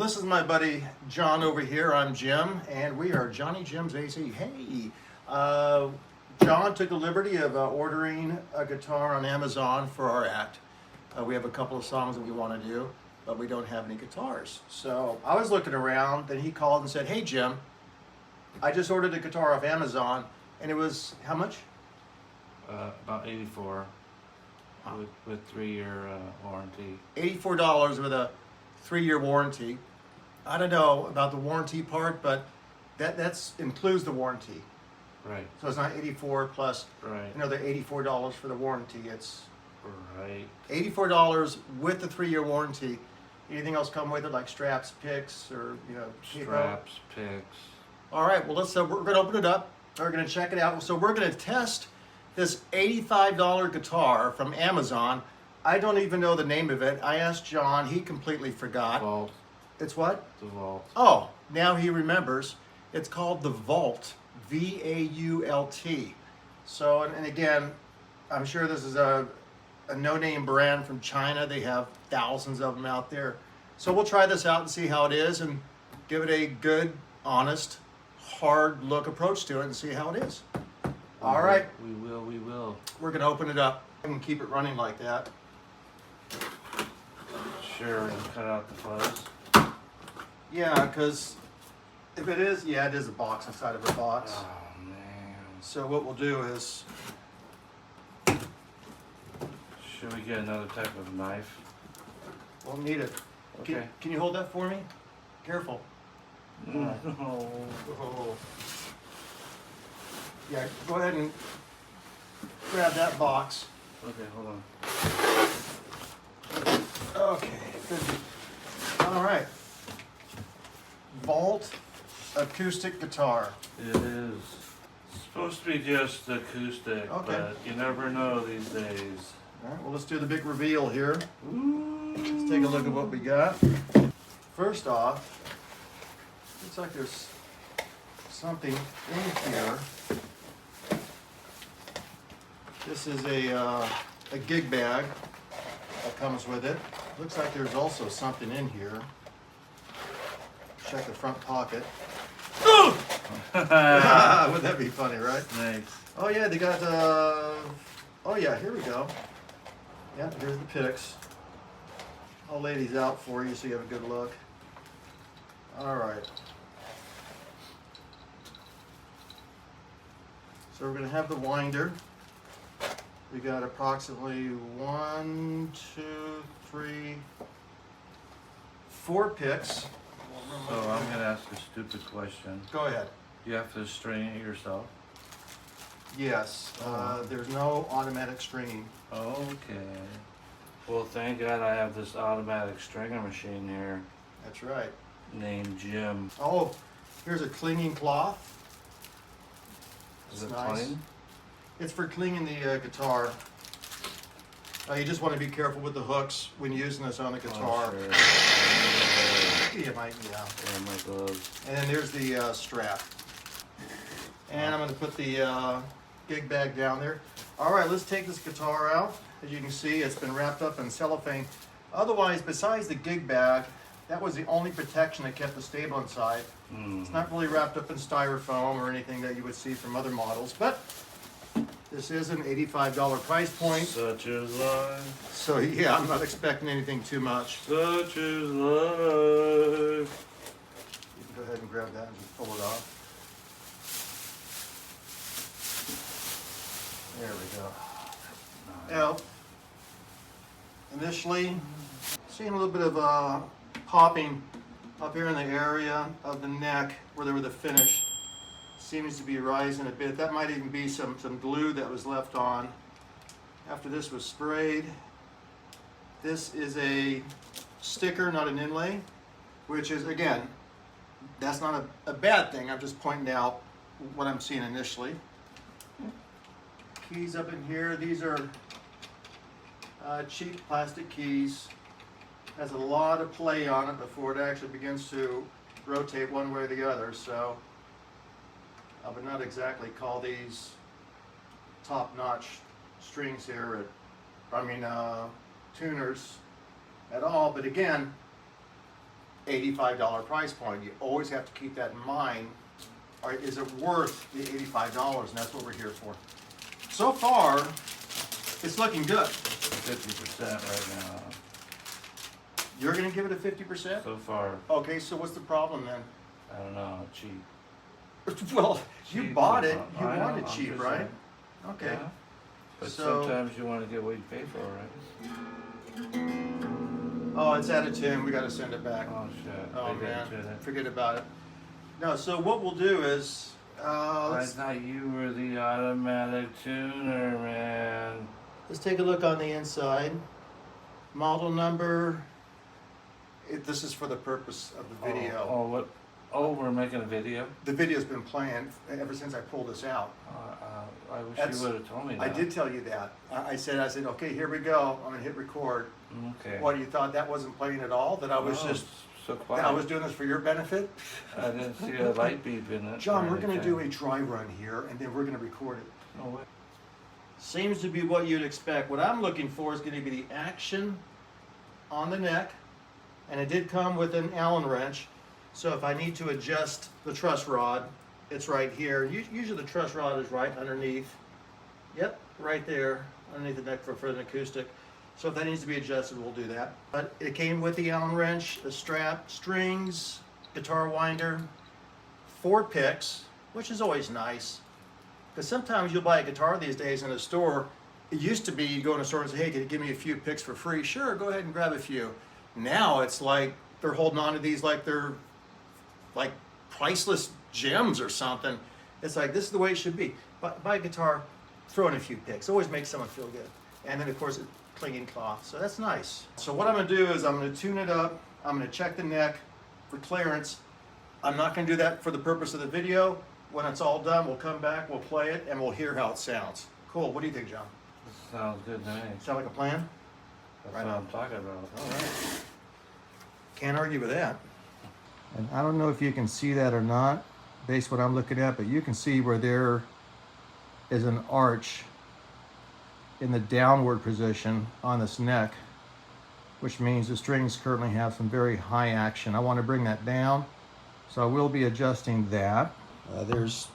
this is my buddy John over here. I'm Jim, and we are Johnny Jim's AC. Hey, John took the liberty of ordering a guitar on Amazon for our act. We have a couple of songs that we want to do, but we don't have any guitars. So I was looking around, then he called and said, "Hey Jim, I just ordered a guitar off Amazon, and it was how much?" About 84 with 3-year warranty. $84 with a 3-year warranty. I don't know about the warranty part, but that's includes the warranty. Right. So it's not 84 plus Right. another $84 for the warranty. It's Right. $84 with the 3-year warranty. Anything else come with it, like straps, picks, or capo? Straps, picks. All right. Well, we're going to open it up. We're going to check it out. So we're going to test this $85 guitar from Amazon. I don't even know the name of it. I asked John. He completely forgot. Vault. It's what? The Vault. Oh, now he remembers. It's called the Vault. V-A-U-L-T. So, and again, I'm sure this is a no-name brand from China. They have thousands of them out there. So we'll try this out and see how it is and give it a good, honest, hard look approach to it and see how it is. All right. We will. We're going to open it up and keep it running like that. Sure, and cut out the fuzz. Yeah, because if it is, yeah, it is a box inside of a box. Oh, man. So what we'll do is, Should we get another type of knife? we'll need it. Okay. Can you hold that for me? Careful. No. Oh. Yeah, go ahead and grab that box. Okay, hold on. Okay, good. All right. Vault acoustic guitar. It is supposed to be just acoustic, Okay. but you never know these days. All right, well, let's do the big reveal here. Ooh. Let's take a look at what we got. First off, looks like there's something in here. This is a gig bag that comes with it. Looks like there's also something in here. Check the front pocket. Wouldn't that be funny, right? Thanks. Oh yeah, they got, oh yeah, here we go. Yeah, here's the picks. I'll lay these out for you so you have a good look. All right. So we're gonna have the winder. We got approximately 1, 2, 3, 4 picks. So I'm gonna ask a stupid question. Go ahead. You have to string it yourself? Yes, there's no automatic stringing. Okay. Well, thank God I have this automatic stringer machine here That's right. named Jim. Oh, here's a clinging cloth. Is That's it nice. clean? It's for cleaning the guitar. You just want to be careful with the hooks when using this on the guitar. Oh, sure. You might, yeah. Yeah, my gloves. And then there's the strap. And I'm going to put the gig bag down there. All right, let's take this guitar out. As you can see, it's been wrapped up in cellophane. Otherwise, besides the gig bag, that was the only protection that kept the stable inside. It's not really wrapped up in styrofoam or anything that you would see from other models, but this is an $85 price point. Such is life. So yeah, I'm not expecting anything too much. Such is life. You can go ahead and grab that and just pull it off. There we go. Now, initially, seeing a little bit of popping up here in the area of the neck where the finish seems to be rising a bit. That might even be some glue that was left on after this was sprayed. This is a sticker, not an inlay, which is, again, that's not a bad thing. I'm just pointing out what I'm seeing initially. Keys up in here. These are cheap plastic keys. Has a lot of play on it before it actually begins to rotate one way or the other. So I would not exactly call these top-notch strings here. tuners at all. But again, $85 price point. You always have to keep that in mind. All right, is it worth the $85? And that's what we're here for. So far, it's looking good. 50% right now. You're gonna give it a 50%? So far, Okay, so what's the problem then? I don't know, cheap. Well, you Cheap, bought it, I you know, want it I'm cheap, just right? saying. Okay. Yeah. But So- sometimes you want to get what you pay for, right? Oh, it's out of tune, we gotta send it back. Oh shit. Oh They man, didn't do that. forget about it. No, so what we'll do is, I let's thought you were the automatic tuner, man. take a look on the inside. Model number, this is for the purpose of the video. Oh, what? Oh, we're making a video? The video's been planned ever since I pulled this out. I wish That's- you would have told me that. I did tell you that. I said, okay, here we go, I'm gonna hit record. Okay. What, you thought that wasn't playing at all? That I was Oh, just, so that quiet. I was doing this for your benefit? I didn't see a light beep in it. John, or we're gonna do a anything. dry run here, and then we're gonna record it. No way. Seems to be what you'd expect. What I'm looking for is gonna be the action on the neck, and it did come with an Allen wrench. So if I need to adjust the truss rod, it's right here. Usually the truss rod is right underneath. Yep, right there, underneath the neck for an acoustic. So if that needs to be adjusted, we'll do that. But it came with the Allen wrench, the strap, strings, guitar winder, 4 picks, which is always nice. Because sometimes you'll buy a guitar these days in a store. It used to be you go in a store and say, hey, can you give me a few picks for free? Sure, go ahead and grab a few. Now it's like they're holding on to these like they're like priceless gems or something. It's like, this is the way it should be. Buy a guitar, throw in a few picks. Always makes someone feel good. And then of course, it's clinging cloth, so that's nice. So what I'm gonna do is I'm gonna tune it up. I'm gonna check the neck for clearance. I'm not gonna do that for the purpose of the video. When it's all done, we'll come back, we'll play it, and we'll hear how it sounds. Cool, what do you think, John? This sounds good to me. Sound like a plan? That's Right what on. I'm talking about. All right. Can't argue with that. And I don't know if you can see that or not, based on what I'm looking at, but you can see where there is an arch in the downward position on this neck, which means the strings currently have some very high action. I want to bring that down, so I will be adjusting that. There's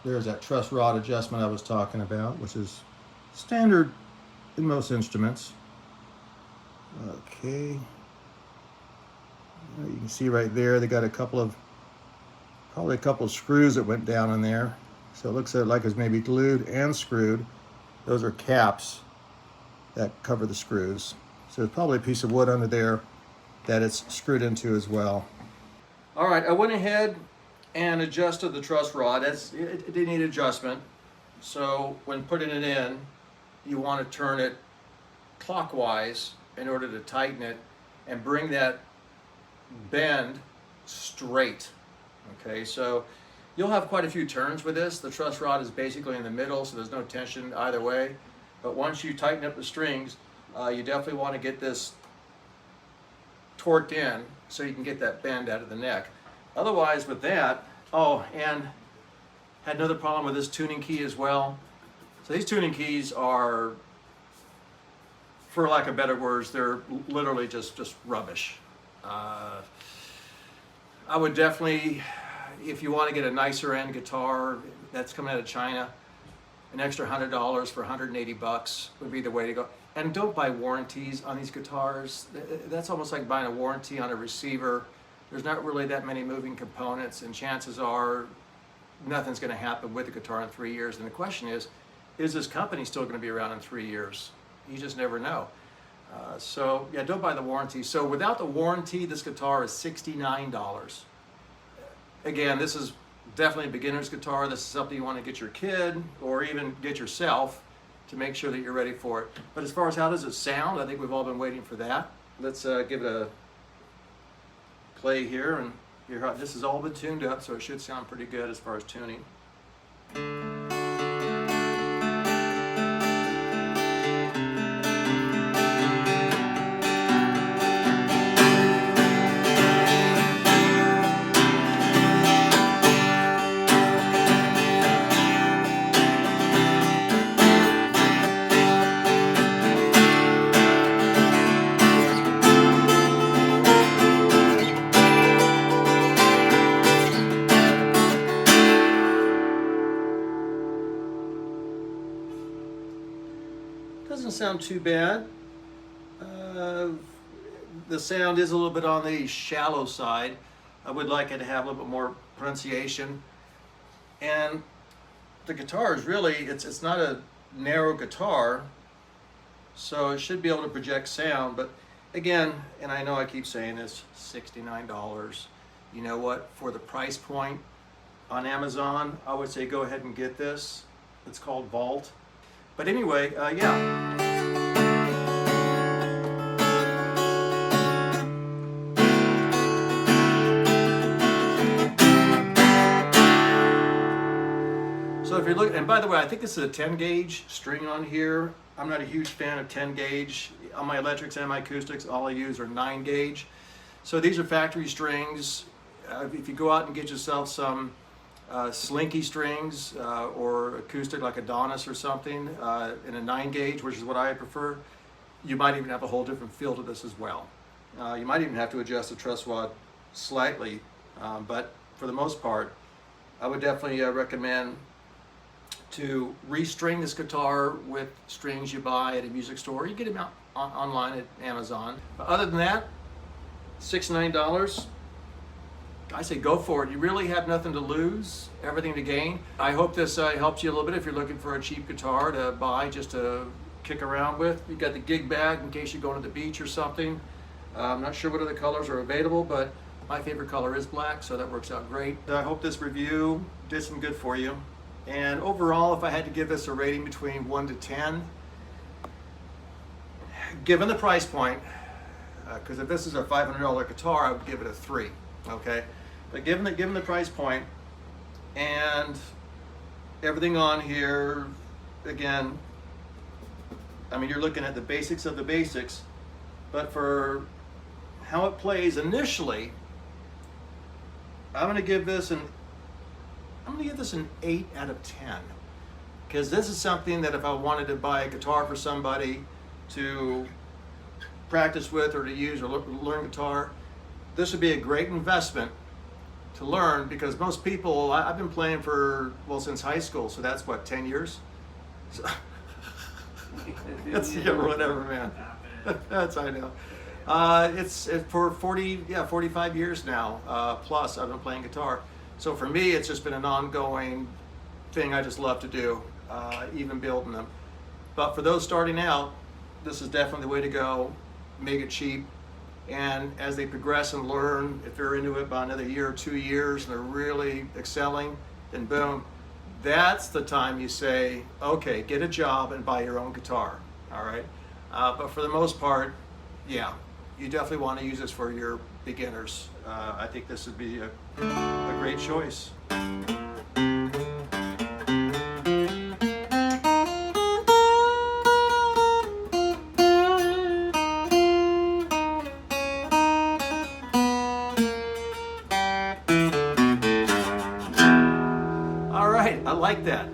that truss rod adjustment I was talking about, which is standard in most instruments. Okay. You can see right there, they got probably a couple of screws that went down in there. So it looks like it's maybe glued and screwed. Those are caps that cover the screws. So there's probably a piece of wood under there that it's screwed into as well. All right, I went ahead and adjusted the truss rod. It did need adjustment. So when putting it in, you want to turn it clockwise in order to tighten it and bring that bend straight. Okay, so you'll have quite a few turns with this. The truss rod is basically in the middle, so there's no tension either way. But once you tighten up the strings, you definitely want to get this torqued in so you can get that bend out of the neck. Otherwise with that, oh, and had another problem with this tuning key as well. So these tuning keys are, for lack of better words, they're literally just rubbish. I would definitely, if you want to get a nicer end guitar that's coming out of China, an extra $100 for 180 bucks would be the way to go. And don't buy warranties on these guitars. That's almost like buying a warranty on a receiver. There's not really that many moving components, and chances are nothing's going to happen with the guitar in 3 years. And the question is this company still going to be around in 3 years? You just never know. So yeah, don't buy the warranty. So without the warranty, this guitar is $69. Again, this is definitely a beginner's guitar. This is something you want to get your kid or even get yourself to make sure that you're ready for it. But as far as how does it sound, I think we've all been waiting for that. Let's give it a play here and hear how this has all been tuned up, so it should sound pretty good as far as tuning. sound too bad. The sound is a little bit on the shallow side. I would like it to have a little bit more pronunciation. And the guitar is really, it's not a narrow guitar, so it should be able to project sound. But again, and I know I keep saying this, $69. You know what? For the price point on Amazon, I would say go ahead and get this. It's called Vault. But anyway, yeah. So if you're looking, and by the way, I think this is a 10 gauge string on here. I'm not a huge fan of 10 gauge. On my electrics and my acoustics, all I use are 9 gauge. So these are factory strings. If you go out and get yourself some slinky strings or acoustic like Adonis or something in a 9 gauge, which is what I prefer, you might even have a whole different feel to this as well. You might even have to adjust the truss rod slightly, but for the most part, I would definitely recommend to restring this guitar with strings you buy at a music store. You get them out online at Amazon. But other than that, $69. I say go for it. You really have nothing to lose, everything to gain. I hope this helps you a little bit if you're looking for a cheap guitar to buy just to kick around with. You got the gig bag in case you go to the beach or something. I'm not sure what other colors are available, but my favorite color is black, so that works out great. I hope this review did some good for you. And overall, if I had to give this a rating between 1 to 10, given the price point, because if this is a $500 guitar, I would give it a 3, okay? But given the price point and everything on here, again, I mean, you're looking at the basics of the basics, but for how it plays initially, I'm gonna give this an 8 out of 10, because this is something that if I wanted to buy a guitar for somebody to practice with or to use or learn guitar, this would be a great investment to learn, because most people, I've been playing for, well, since high school, so that's what, 10 years? So, that's, yeah, whatever, man. That's, I know. It's for 45 years now, plus I've been playing guitar. So for me, it's just been an ongoing thing I just love to do, even building them. But for those starting out, this is definitely the way to go. Make it cheap. And as they progress and learn, if they're into it by another year or 2 years and they're really excelling, then boom, that's the time you say, okay, get a job and buy your own guitar, all right? But for the most part, yeah, you definitely want to use this for your beginners. I think this would be a great choice. All right, I like that.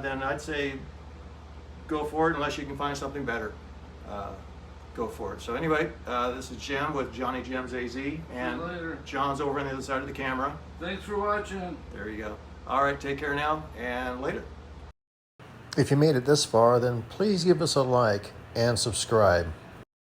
Then I'd say go for it unless you can find something better. Go for it. So anyway, this is Jim with Johnny Jim's AZ, and John's over on the other side of the camera. Thanks for watching. There you go. All right, take care now, and later. If you made it this far, then please give us a like and subscribe.